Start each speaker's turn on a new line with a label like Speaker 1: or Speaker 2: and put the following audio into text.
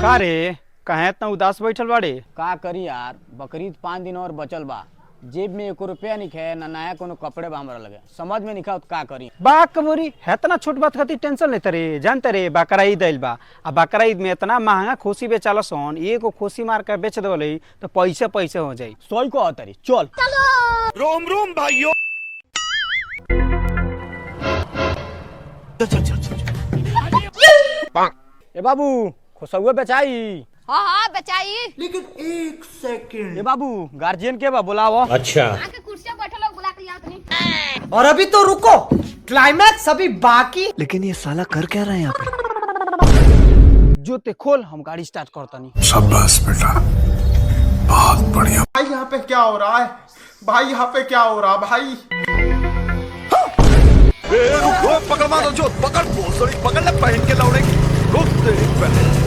Speaker 1: का रे कहे इतना उदास बैठल बाड़े?
Speaker 2: का करी यार, बकरीद 5 दिन और बचल बा। जेब में 1 रुपया निखे ना नया कोनो कपड़े बा हमरा लगे। समझ में निखा का करी।
Speaker 1: बा कबोरी है इतना छोट बात खातिर टेंशन लेते रे। जानते रे बकरा ईद आइल बा, आ बकरा ईद में इतना महंगा खोसी बेचाला सन, एगो खोसी मार के बेच देवले तो पैसे पैसे हो जाई।
Speaker 2: सोई को तरी चल।
Speaker 3: रोम रोम भाइयों।
Speaker 2: ए बाबू खोसुआ बेचाई।
Speaker 4: हाँ हाँ बचाई।
Speaker 3: लेकिन 1 सेकंड।
Speaker 2: ए बाबू गार्जियन के बा बुलावो।
Speaker 3: अच्छा
Speaker 4: आके कुर्सी पे बैठो लोग बुला के याद नहीं।
Speaker 5: और अभी तो रुको, क्लाइमैक्स अभी बाकी।
Speaker 6: लेकिन ये साला कर क्या रहा है यहाँ पे?
Speaker 1: जोते खोल, हम गाड़ी स्टार्ट करतनी।
Speaker 7: शाबाश बेटा, बहुत बढ़िया।
Speaker 8: भाई यहाँ पे क्या हो रहा है? भाई यहाँ पे क्या हो रहा है भाई?
Speaker 3: रुको, पकड़ मारो जो पकड़, पकड़ ले पहन के लौड़े। रुक तेरी पहले।